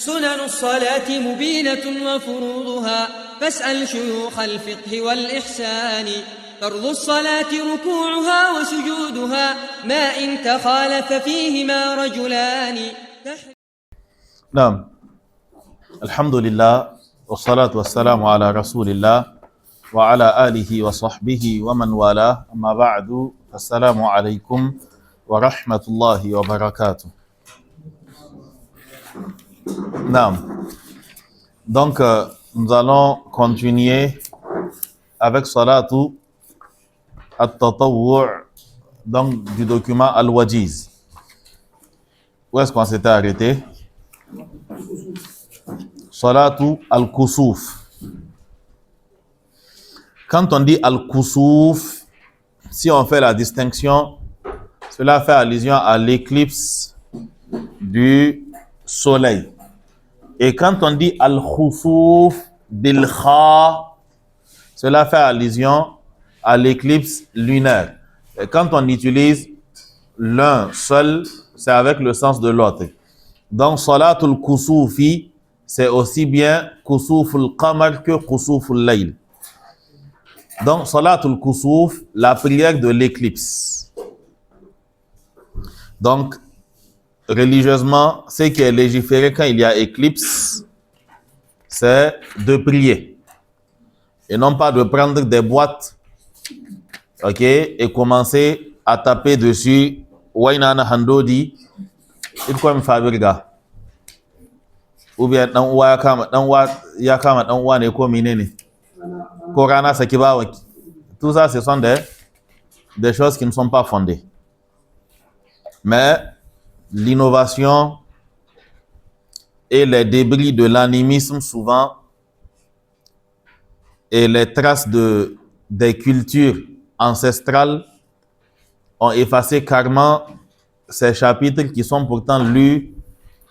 سنن الصلاة مبينة وفروضها فاسأل شيوخ الفقه والإحسان فرض الصلاة ركوعها وسجودها ما إن تخالف فيهما رجلان. نعم، الحمد لله والصلاة والسلام على رسول الله وعلى آله وصحبه ومن والاه. أما بعد، السلام عليكم ورحمة الله وبركاته. Naam. Donc, nous allons continuer avec Salatu At-Tatawwu' donc du document Al-Wajiz. Où est-ce qu'on s'était arrêté? Salatu Al-Kusuf. Quand on dit Al-Kusuf, si on fait la distinction, cela fait allusion à l'éclipse du soleil. Et quand on dit Al-Khusuf bil Kha, cela fait allusion à l'éclipse lunaire. Et quand on utilise l'un seul, c'est avec le sens de l'autre. Donc, Salatul Kusufi, c'est aussi bien Kusuful Qamar que Kusuful Layl. Donc, Salatul Kusuf, la prière de l'éclipse. Donc, religieusement, ce qui est légiféré quand il y a éclipse, c'est de prier. Et non pas de prendre des boîtes, ok, et commencer à taper dessus. Wainana Handodi, il quoi me fabriga. Ou bien, dans Yakama, dans Wane, comme Minene. Korana Sakibawaki. Tout ça, ce sont des choses qui ne sont pas fondées. Mais l'innovation et les débris de l'animisme souvent et les traces des cultures ancestrales ont effacé carrément ces chapitres qui sont pourtant lus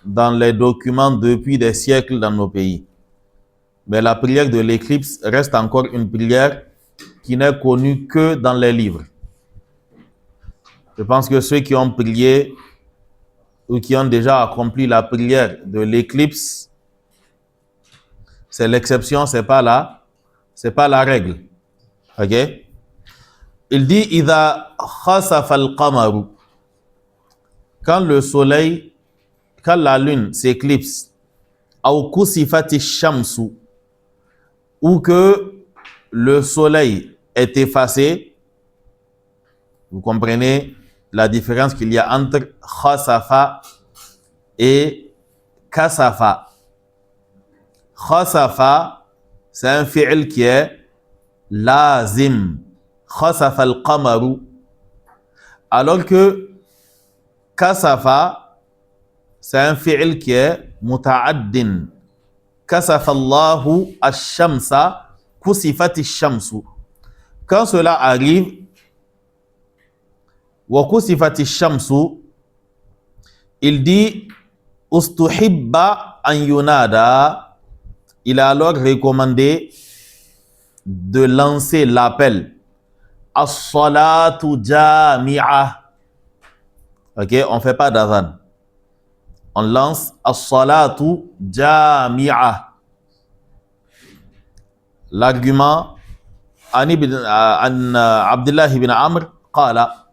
dans les documents depuis des siècles dans nos pays. Mais la prière de l'éclipse reste encore une prière qui n'est connue que dans les livres. Je pense que ceux qui ont prié ou qui ont déjà accompli la prière de l'éclipse, c'est l'exception, c'est pas la règle. OK? Il dit idha khasafa al-qamaru, quand la lune s'éclipse, aw kusifati shamsu, ou que le soleil est effacé. Vous comprenez la différence qu'il y a entre khasafa et kasafa. Khasafa, c'est un fi'l qui est lazim. Khasafa al-qamaru. Alors que kasafa, c'est un fi'l qui est muta'addin. Kasafa Allahu ash-shamsa kusifati ash-shamsu. Quand cela arrive, wa kusifati ash-shamsu, il dit ustuhibba an yunada. Il a alors recommandé de lancer l'appel as-salatu jami'a. OK, on ne fait pas d'adhan. On lance as-salatu jami'a. L'argument an Abdullah ibn Amr qala.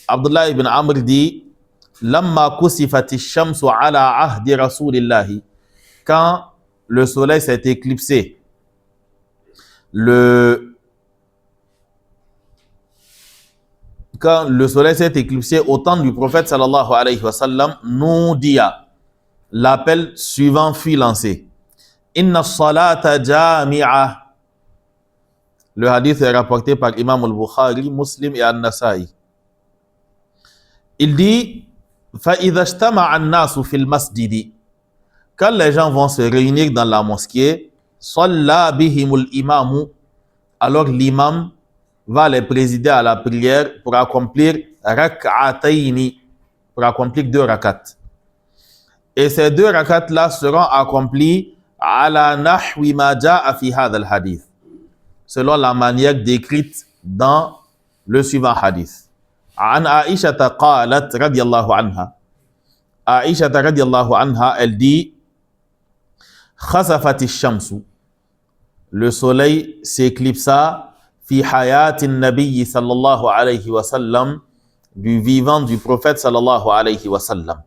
Abdullah ibn Amr dit lamma kusifati ash-shamsu ala ahdi rasulillahi, quand le soleil s'est éclipsé, quand le soleil s'est éclipsé au temps du prophète sallallahu alayhi wa sallam, noudiya, l'appel suivant fut lancé. Inna salata jami'a. Le hadith est rapporté par Imam al-Bukhari, Muslim et An-Nasa'i. Il dit فَإِذَا اجْتَمَعَ النَّاسُ فِي الْمَسْجِدِ, quand les gens vont se réunir dans la mosquée, صَلَّى بِهِمُ الْإِمَامُ, alors l'imam va les présider à la prière pour accomplir rak'ataini, pour accomplir 2 rakats. Et ces 2 rakats là seront accomplis ala nahwi ma ja'a fi hadha al-hadith, selon la manière décrite dans le suivant hadith. An Aisha qalat radiyallahu anha. Aisha radiyallahu anha, elle dit khasafati shamsu, le soleil s'éclipsa fi hayatin nabiyyi sallallahu alayhi wa sallam, du vivant du prophète sallallahu alayhi wa sallam.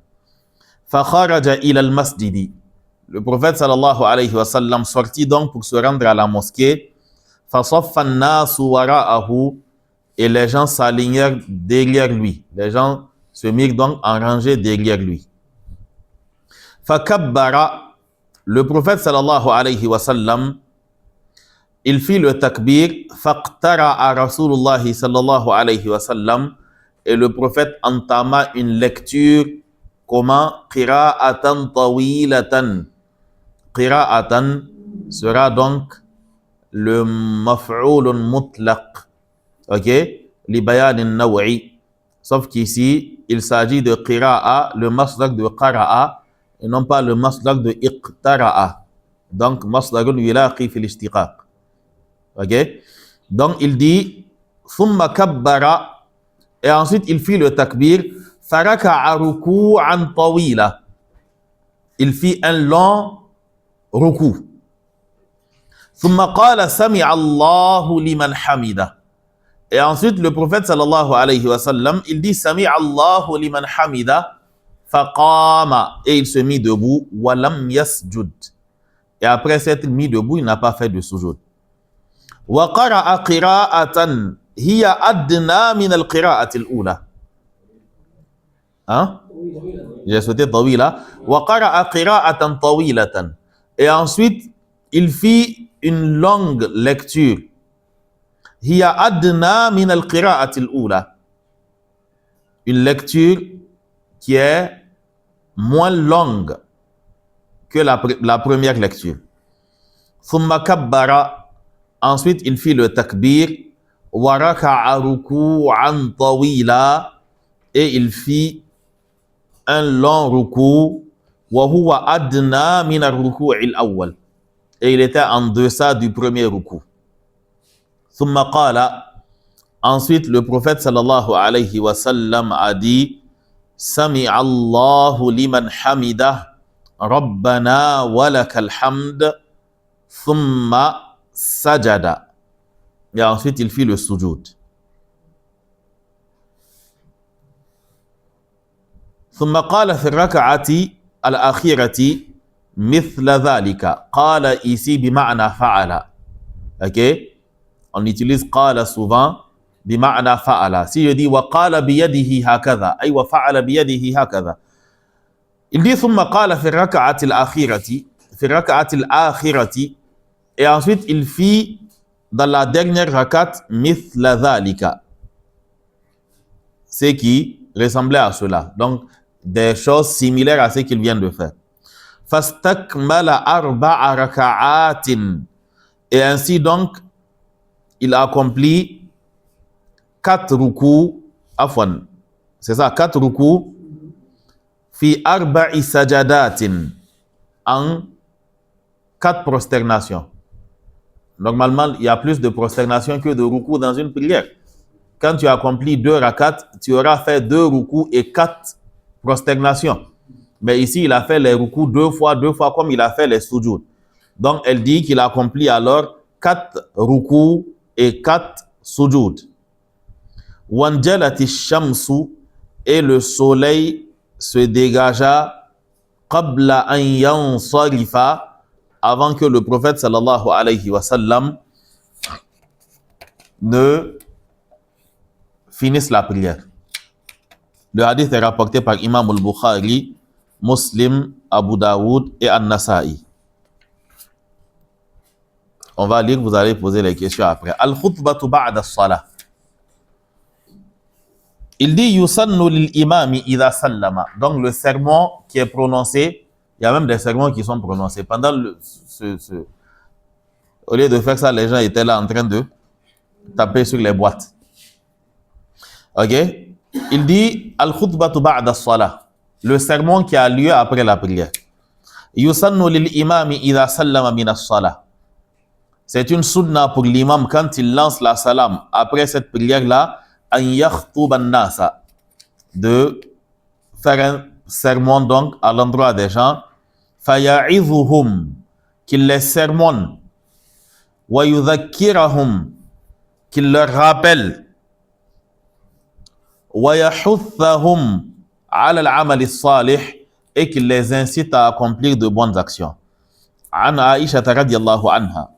Fa kharaja ila al-masjidi, le prophète sallallahu alayhi wa sallam sortit donc pour se rendre à la mosquée. Fa saffa an-nasu wara'ahu, et les gens s'alignèrent derrière lui. Les gens se mirent donc en rangée derrière lui. Fakabbara, le prophète sallallahu alayhi wa sallam, il fit le takbir. Faqtara'a Rasulullah sallallahu alayhi wa sallam, et le prophète entama une lecture. Comment? Qira'atan tawilatan. Qira'atan sera donc le maf'oulun mutlaq. Ok? Li bayanin naw'i. Sauf qu'ici, il s'agit de qira'a, le masdar de qara'a, et non pas le masdar de iqtara'a. Donc, masdarun yulaqi fil ishtiqaq. Ok? Donc, il dit, thumma kabbara, et ensuite il fit le takbir, faraka'a ruku'an tawila. Il fit un long ruku'. Thumma qala sami'a Allahu liman hamida. Et ensuite, le prophète sallallahu alayhi wa sallam, il dit sami'a Allahu liman hamida, faqama, et il se mit debout, wa lam yasjud. Et après s'être mis debout, il n'a pas fait de sujoud. Wa qara'a qira'atan hiya adna min al-qira'ati al-ula. Hein? J'ai sauté tawila. Wa qara'a qira'atan tawilatan. Et ensuite, il fit une longue lecture. Hiya adna min al-qira'ati al-ula. Une lecture qui est moins longue que la première lecture. Thumma kabbara. Ensuite, il fit le takbir. Wa raka'a ruku'an tawila. Et il fit un long ruku'. Wa huwa adna min al-ruku'i al-awwal. Et il était en deçà du premier ruku'. Thumma qala. Ensuite, le prophète sallallahu alayhi wa sallam a dit Sami'a Allahu liman hamidah, Rabbana walakal hamd, thumma sajada. Et ensuite, il fit le sujoud. Thumma qala fi raka'ati al-akhirati mithla dhalika. Qala ici bima'na fa'ala. Ok? On utilise qala souvent. بمعنى فعل. Si je dis وقال بيده هكذا أي وفعل بيده هكذا. Il dit ثم قال في الركعة الأخيرة في الركعة الآخرة. Et ensuite il fit dans la dernière rakat مثل ذلك. Ce qui ressemblait à cela. Donc des choses similaires à ce qu'il vient de faire. فاستكمل 4 ركعات. Et ainsi donc il accomplit 4 rukus, afwan, c'est ça, 4 rukus, fi 4 sajadatin, en 4 prosternations. Normalement, il y a plus de prosternations que de rukus dans une prière. Quand tu accomplis 2 rakats, tu auras fait 2 rukus et 4 prosternations. Mais ici, il a fait les rukus 2 fois comme il a fait les sujud. Donc, elle dit qu'il accomplit alors 4 rukus et 4 sujud. Wanjalati shamsu, et le soleil se dégagea qabla an yansarifa, avant que le prophète sallallahu alayhi wa sallam ne finisse la prière. Le hadith est rapporté par Imam al-Bukhari, Muslim, Abu Daoud et An-Nasa'i. On va lire, vous allez poser les questions après. Al-khutbatu ba'da as-salah. Il dit yusannu lil imami idha sallama. Donc le sermon qui est prononcé, il y a même des sermons qui sont prononcés. Pendant au lieu de faire ça, les gens étaient là en train de taper sur les boîtes. Ok? Il dit al-khutbatu ba'da as-salah. Le sermon qui a lieu après la prière. Yusannu lil imami idha sallama min as-salah. C'est une sunna pour l'imam quand il lance la salam après cette prière-là, an yakhtuba an-nasa, de faire un sermon donc à l'endroit des gens, faya'izuhum, qu'il les sermonne, wa yudhakkirahum, qu'il leur rappelle, wa yahuthahum ala al-amal as-salih, et qu'il les incite à accomplir de bonnes actions. An Aisha radiyallahu anha.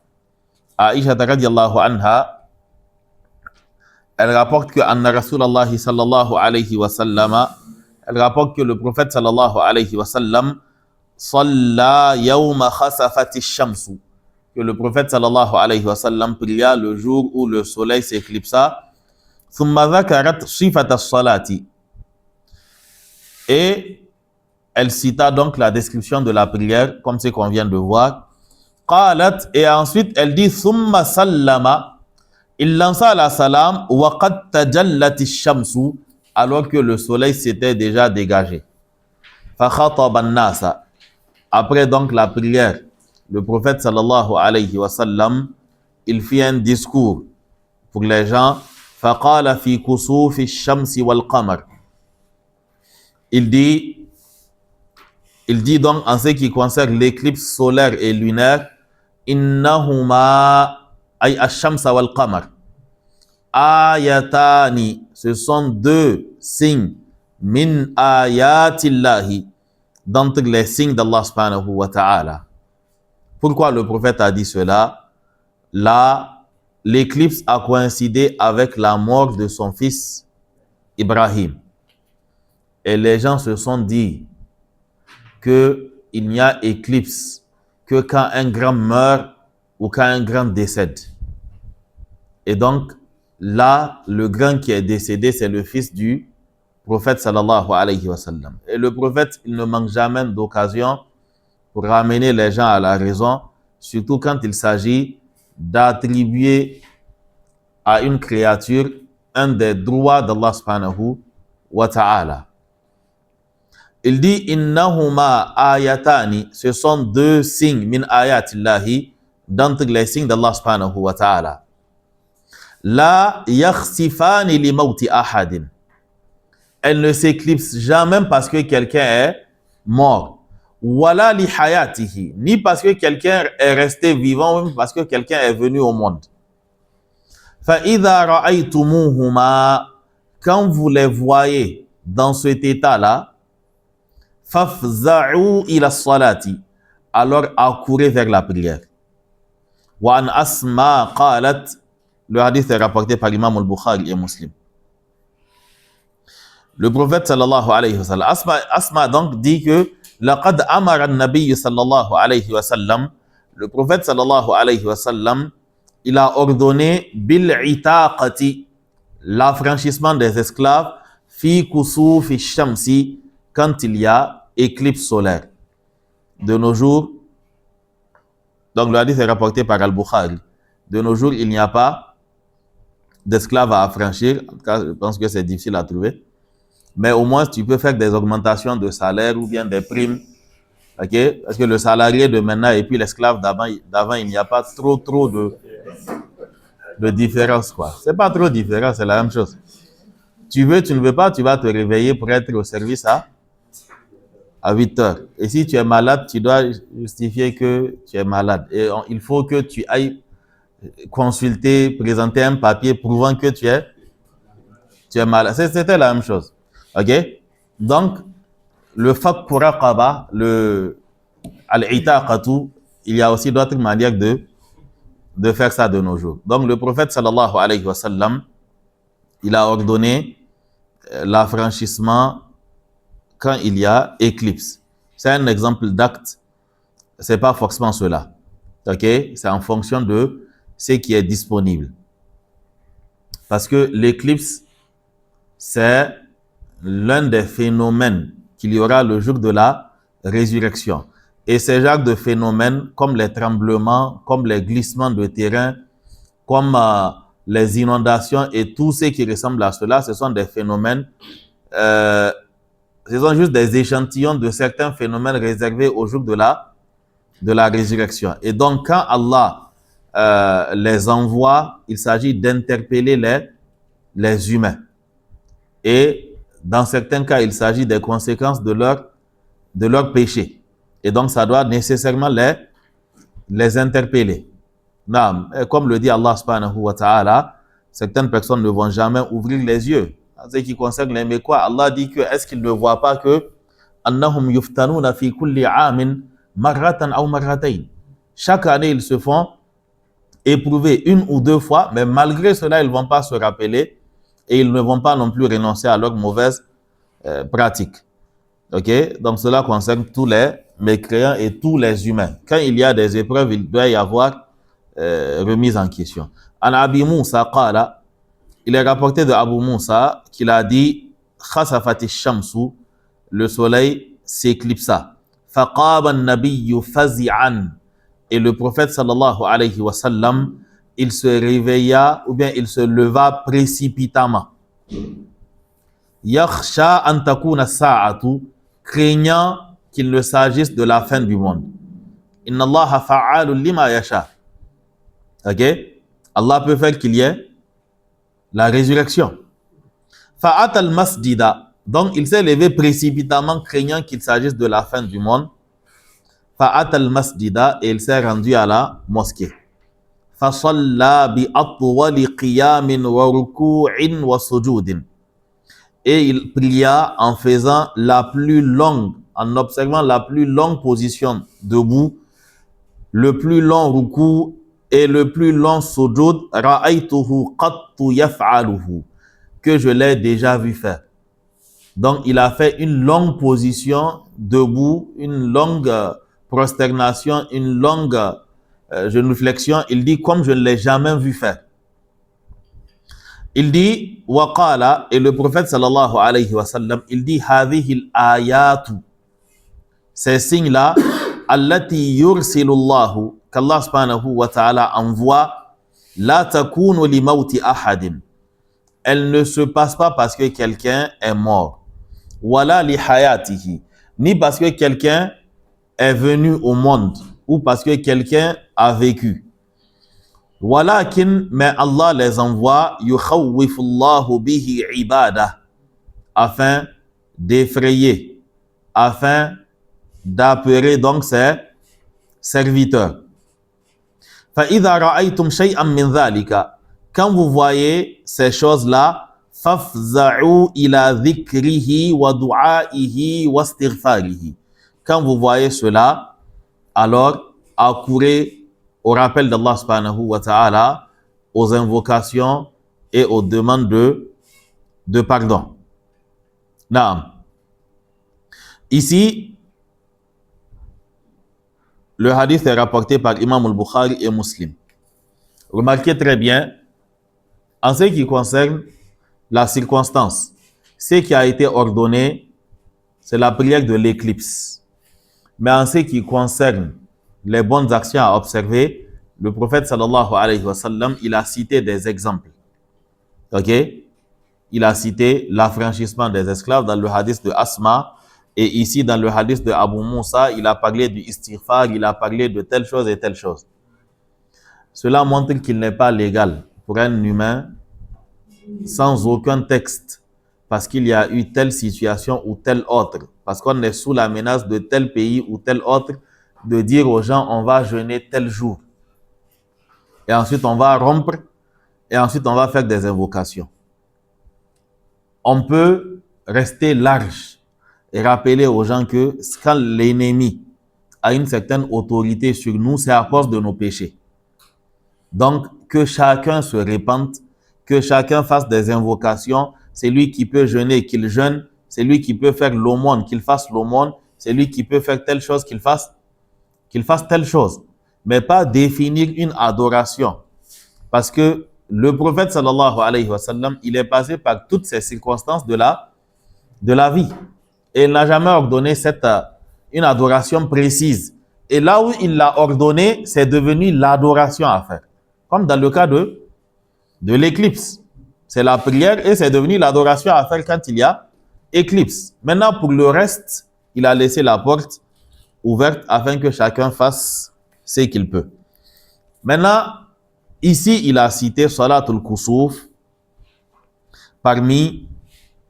Aisha radiyallahu anha, elle rapporte que anna Rasulallah sallallahu alayhi wa sallam, elle rapporte que le prophète sallallahu alayhi wa sallam salla yawma khasafati shamsu, que le prophète sallallahu alayhi wa sallam pria le jour où le soleil s'éclipsa. Thumma dhakarat sifata salati, et elle cita donc la description de la prière comme ce qu'on vient de voir. Qalat, et ensuite elle dit thumma sallama, il lança la salam wa qad tajallati shamsu, alors que le soleil s'était déjà dégagé. Fa khataba an-nasa, après donc la prière, le prophète sallallahu alayhi wa sallam, il fit un discours pour les gens. Fa qala fi kusufi ash-shamsi wal qamar, il dit donc en ce qui concerne l'éclipse solaire et lunaire, innahuma ay ash-shamsa wal qamar ayatani, ce sont deux signes, min ayatillahi, d'entre les signes d'Allah subhanahu wa ta'ala. Pourquoi le prophète a dit cela? Là, l'éclipse a coïncidé avec la mort de son fils Ibrahim. Et les gens se sont dit qu'il n'y a éclipse que quand un grand meurt ou quand un grand décède. Et donc, là, le grand qui est décédé, c'est le fils du prophète sallallahu alayhi wa sallam. Et le prophète, il ne manque jamais d'occasion pour ramener les gens à la raison, surtout quand il s'agit d'attribuer à une créature un des droits d'Allah subhanahu wa ta'ala. Il dit innahuma ayatani, ce sont deux signes min ayatillahi, d'entre les signes d'Allah subhanahu wa ta'ala. La yakhsifani li mawti ahadin, elle ne s'éclipse jamais parce que quelqu'un est mort. Wala li hayatihi, ni parce que quelqu'un est resté vivant, ou parce que quelqu'un est venu au monde. Fa idha ra'aytumuhuma, quand vous les voyez dans cet état-là, fafza'u ila salati, alors accourez vers la prière. Wa an Asma qalat, le hadith est rapporté par Imam al-Bukhari et Muslim. Le prophète sallallahu alayhi wa sallam, Asma donc dit que laqad amara an-nabiy sallallahu alayhi wa sallam, le prophète sallallahu alayhi wa sallam, il a ordonné bil itaqati, l'affranchissement des esclaves, fi kusufi shamsi, quand il y a éclipse solaire. De nos jours, donc le hadith est rapporté par Al-Bukhari, de nos jours, il n'y a pas d'esclaves à affranchir. En tout cas, je pense que c'est difficile à trouver. Mais au moins, tu peux faire des augmentations de salaire ou bien des primes. Okay? Parce que le salarié de maintenant et puis l'esclave d'avant, il n'y a pas trop de différence, quoi. C'est pas trop différent, c'est la même chose. Tu veux, tu ne veux pas, tu vas te réveiller pour être au service à 8 heures. Et si tu es malade, tu dois justifier que tu es malade. Et il faut que tu ailles consulter, présenter un papier prouvant que tu es malade. C'était la même chose. OK? Donc, le faq pour raqaba, le al-itaqatu, il y a aussi d'autres manières de faire ça de nos jours. Donc, le prophète sallallahu alayhi wa sallam, il a ordonné l'affranchissement quand il y a éclipse. C'est un exemple d'acte. C'est pas forcément cela. OK? C'est en fonction de ce qui est disponible. Parce que l'éclipse, c'est l'un des phénomènes qu'il y aura le jour de la résurrection. Et ces genres de phénomènes, comme les tremblements, comme les glissements de terrain, comme les inondations et tout ce qui ressemble à cela, ce sont des phénomènes, ce sont juste des échantillons de certains phénomènes réservés au jour de la résurrection. Et donc, quand Allah les envoie, il s'agit d'interpeller les humains. Et dans certains cas, il s'agit des conséquences de leur péché. Et donc, ça doit nécessairement les interpeller. Non, comme le dit Allah subhanahu wa ta'ala, certaines personnes ne vont jamais ouvrir les yeux. En ce qui concerne les Mécois, Allah dit que est-ce qu'ils ne voient pas que annahum yuftanuna fi kulli amin marratan aw marratayn. Chaque année, ils se font éprouver une ou deux fois, mais malgré cela, ils ne vont pas se rappeler et ils ne vont pas non plus renoncer à leurs mauvaises pratiques. Ok? Donc cela concerne tous les mécréants et tous les humains. Quand il y a des épreuves, il doit y avoir remise en question. An Abi Moussa qala, il est rapporté de Abu Moussa qu'il a dit khasafati shamsu, le soleil s'éclipsa. Faqaba an-nabiyyu fazi'an, et le prophète sallallahu alayhi wa sallam, il se réveilla ou bien il se leva précipitamment. Yakhsha an takuna sa'atu, craignant qu'il ne s'agisse de la fin du monde. Inna Allaha fa'alun lima yasha. Ok? Allah peut faire qu'il y ait la résurrection. Fa'at al-masjida. Donc, il s'est levé précipitamment, craignant qu'il s'agisse de la fin du monde. Fa'at al-masjida, et il s'est rendu à la mosquée. Fasalla bi atwali qiyamin wa ruku'in wa sujudin. Et il pria en faisant la plus longue, en observant la plus longue position debout, le plus long ruku et le plus long sujud, ra'aytuhu qattu yaf'aluhu, que je l'ai déjà vu faire. Donc, il a fait une longue position debout, une longue prosternation, une longue genuflexion. Il dit comme je ne l'ai jamais vu faire. Il dit, waqala, et le prophète sallallahu alayhi wa sallam, il dit, hadhihi al-ayatu, ces signes-là, allati yursilullahu, qu'Allah subhanahu wa ta'ala envoie, la takunu li mawti ahadin. Elle ne se passe pas parce que quelqu'un est mort. Wala li hayatihi, ni parce que quelqu'un est venu au monde, ou parce que quelqu'un a vécu. Walakin, mais Allah les envoie, yukhawwifullahu bihi ibadah, afin d'effrayer, afin d'apeurer donc ses serviteurs. فَإِذَا رَأَيْتُمْ شَيْئًا مِّن ذَلِكَ, quand vous voyez ces choses-là, فَافْزَعُوا إِلَى ذِكْرِهِ وَدُعَائِهِ وَاسْتِغْفَارِهِ. Quand vous voyez cela, alors accourez au rappel d'Allah subhanahu wa ta'ala, aux invocations et aux demandes de pardon. Naam. Ici, le hadith est rapporté par Imam al-Bukhari et Muslim. Remarquez très bien, en ce qui concerne la circonstance, ce qui a été ordonné, c'est la prière de l'éclipse. Mais en ce qui concerne les bonnes actions à observer, le prophète sallallahu alayhi wa sallam, il a cité des exemples. Ok? Il a cité l'affranchissement des esclaves dans le hadith de Asma, et ici dans le hadith de Abu Moussa, il a parlé du istighfar, il a parlé de telle chose et telle chose. Cela montre qu'il n'est pas légal pour un humain, sans aucun texte, parce qu'il y a eu telle situation ou telle autre, parce qu'on est sous la menace de tel pays ou tel autre, de dire aux gens on va jeûner tel jour. Et ensuite on va rompre, et ensuite on va faire des invocations. On peut rester large et rappeler aux gens que quand l'ennemi a une certaine autorité sur nous, c'est à cause de nos péchés. Donc, que chacun se répande, que chacun fasse des invocations. C'est lui qui peut jeûner, qu'il jeûne. C'est lui qui peut faire l'aumône, qu'il fasse l'aumône. C'est lui qui peut faire telle chose, qu'il fasse telle chose. Mais pas définir une adoration. Parce que le prophète sallallahu alayhi wa sallam, il est passé par toutes ces circonstances de la vie. Et il n'a jamais ordonné une adoration précise. Et là où il l'a ordonné, c'est devenu l'adoration à faire. Comme dans le cas de l'éclipse. C'est la prière et c'est devenu l'adoration à faire quand il y a éclipse. Maintenant, pour le reste, il a laissé la porte ouverte afin que chacun fasse ce qu'il peut. Maintenant, ici, il a cité Salatul Kusuf parmi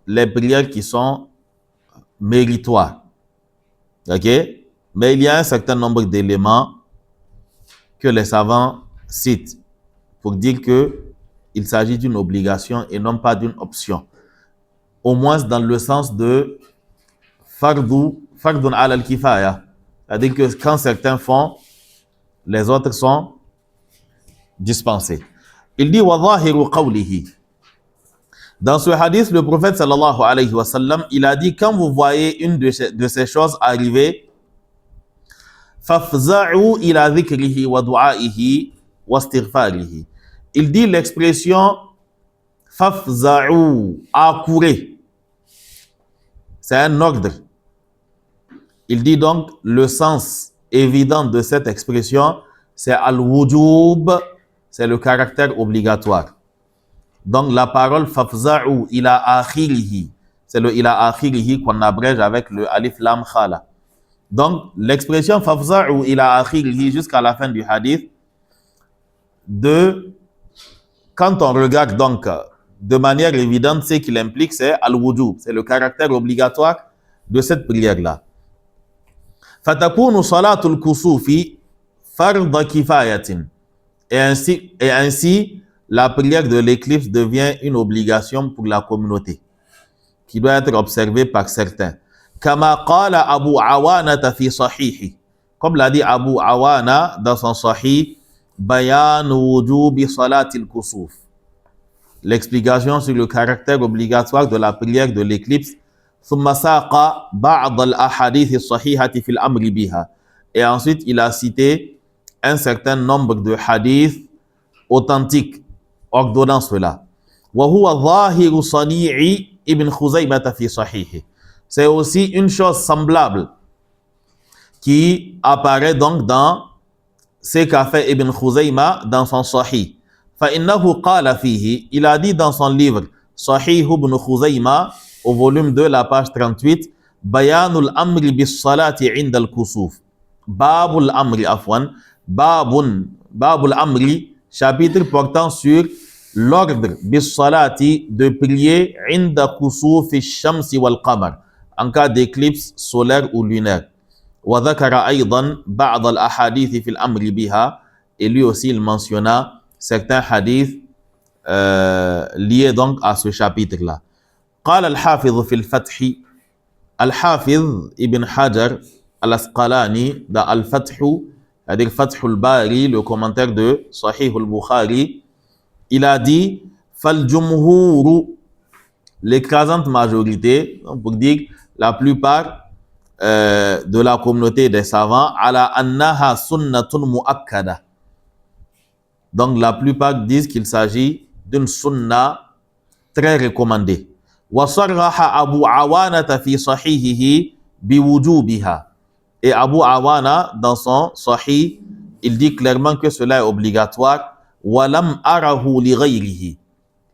les prières qui sont méritoires. Ok? Mais il y a un certain nombre d'éléments que les savants citent pour dire qu'il s'agit d'une obligation et non pas d'une option. Au moins dans le sens de fardun ala al-kifaya. C'est-à-dire que quand certains font, les autres sont dispensés. Il dit wa zahiru qawlihi. Dans ce hadith, le prophète sallallahu alayhi wa sallam, il a dit, quand vous voyez une de ces choses arriver, fafza'u ila dhikrihi wa du'aihi wa istighfarihi. Il dit l'expression fafza'u, accourez. C'est un ordre. Il dit donc le sens évident de cette expression, c'est al-wujub, c'est le caractère obligatoire. Donc la parole fafza'u ila akhirihi, c'est le ila akhirihi qu'on abrège avec le alif lam khala. Donc l'expression fafza'u ila akhirihi jusqu'à la fin du hadith, quand on regarde donc de manière évidente, ce qu'il implique, c'est al-wujub, c'est le caractère obligatoire de cette prière-là. Fatakunu salatul kusufi farda kifayatin. Et ainsi, la prière de l'éclipse devient une obligation pour la communauté, qui doit être observée par certains. Kama qala Abu Awana fi sahihi. Comme l'a dit Abu Awana dans son sahih, bayan wujubi salatil kusuf. L'explication sur le caractère obligatoire de la prière de l'éclipse. ثم ساق بعض الأحاديث الصحيحة في الأمر بها. Et ensuite, il a cité un certain nombre de hadiths authentiques ordonnant cela. وهو ظاهر صنيع ابن خزيمة في صحيحه. C'est aussi une chose semblable qui apparaît donc dans ce qu'a fait Ibn Khuzayma dans son Sahih. فإنه قال فيه, il a dit dans son livre Sahih ibn Khuzayma au volume 2, la page 38, Bayanul amri bis salati inda al-kusuf. Babul amri afwan. Babul amri, chapitre portant sur l'ordre bis salati de prier inda kusufi shamsi wal qamar, en cas d'éclipse solaire ou lunaire. Wa dhakara aydan ba'd al-ahadith fil amri biha. Et lui aussi, il mentionna certains hadiths liés donc à ce chapitre-là. قال الحافظ في الفتح, الحافظ ابن حجر الأسقلاني dans الفتح, c'est-à-dire Fath al-Bari, le commentaire de Sahih al-Bukhari, il a dit فالجمهور, l'écrasante majorité, pour dire la plupart de la communauté des savants, على أنها سنة مؤكدة. Donc la plupart disent qu'il s'agit d'une sunna très recommandée. وصرح أبو عوانة في صحيحه بوجوبها. Et Abu Awana, dans son Sahih, il dit clairement que cela est obligatoire. وَلَمْ أَرَهُ لِغَيْرِهِ.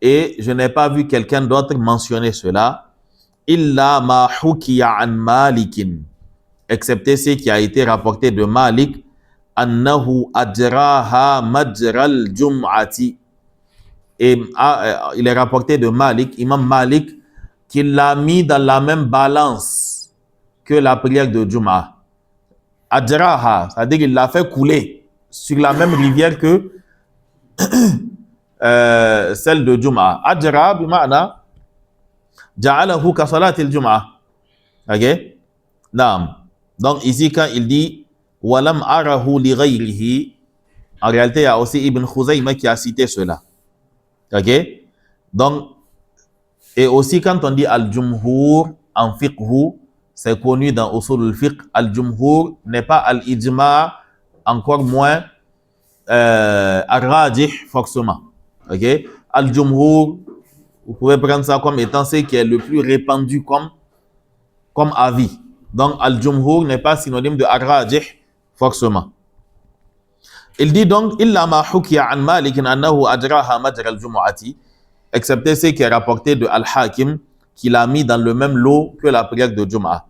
Et je n'ai pas vu quelqu'un d'autre mentionner cela. إِلَّا مَا حُكِيَ عَنْ مَالِكٍ. Excepté ce qui a été rapporté de Malik. أَنَّهُ أَجْرَاهَا مَجْرَى الْجُمْعَةِ. Et il est rapporté de Malik, Imam Malik, qu'il l'a mis dans la même balance que la prière de Jum'ah. Ajraha, c'est-à-dire qu'il l'a fait couler sur la même rivière que celle de Jum'ah. Ajra, bima'na, ja'alahu ka salatil Jum'ah. Ok? Naam. Donc ici, quand il dit walam arahu li ghayrihi, en réalité, il y a aussi Ibn Khuzayma qui a cité cela. Ok? Donc, et aussi quand on dit al-jumhur en fiqhu, c'est connu dans usul al-fiqh, al-jumhur n'est pas al-ijma, encore moins al-rajih forcément. Ok? Al-jumhur, vous pouvez prendre ça comme étant ce qui est le plus répandu comme avis. Donc al-jumhur n'est pas synonyme de al-rajih forcément. Il dit donc illa ma hukiya an Malik annahu ajraha majra al-jumu'ati, excepté ce qui est rapporté de Al-Hakim, qu'il a mis dans le même lot que la prière de Jum'ah.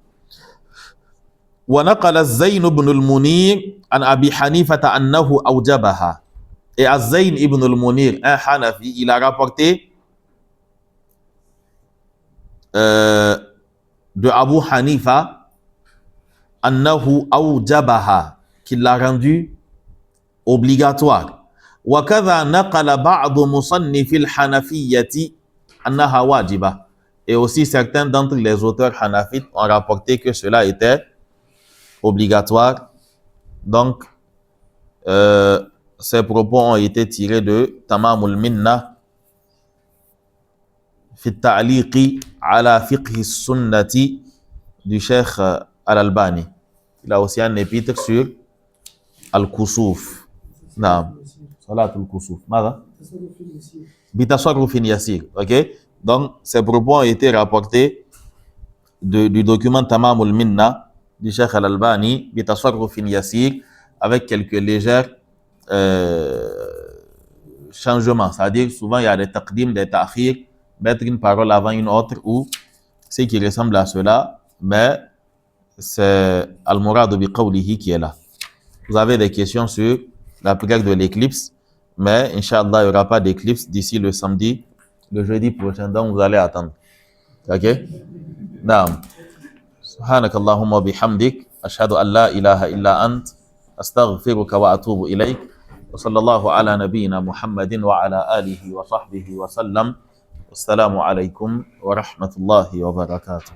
Wa naqala az-Zayn ibn al-Munir an Abi Hanifata annahu awjabaha. Et az-Zayn ibn al-Munir, un Hanafi, il a rapporté de Abu Hanifa annahu awjabaha, qu'il l'a rendu obligatoire. وكذا نقل بعض مصنف الحنفية أنها واجبة. Et aussi certains d'entre les auteurs hanafites ont rapporté que cela était obligatoire. Donc, ces propos ont été tirés de Tamamul Minna fi ta'liqi ala fiqh sunnati du Cheikh Al-Albani. Il a aussi un épître sur Al-Kusuf. Naam. Salatul Kusuf. Mada? Bitasarrufin yasir. Ok? Donc, ces propos ont été rapportés du document Tamamul Minna du Cheikh Al-Albani, Bitasarrufin yasir, avec quelques légers changements. C'est-à-dire, souvent, il y a des taqdim, des ta'khir, mettre une parole avant une autre, ou ce qui ressemble à cela, mais c'est Al-Murad bi qawlihi qui est là. Vous avez des questions sur la prière de l'éclipse, mais Inch'Allah, il n'y aura pas d'éclipse d'ici le samedi, le jeudi prochain, donc vous allez attendre. Ok? Naam. سبحانك اللهم وبحمدك أشهد أن لا إله إلا أنت أستغفرك وأتوب إليك وصلى الله على نبينا محمد وعلى آله وصحبه وسلم والسلام عليكم ورحمة الله وبركاته.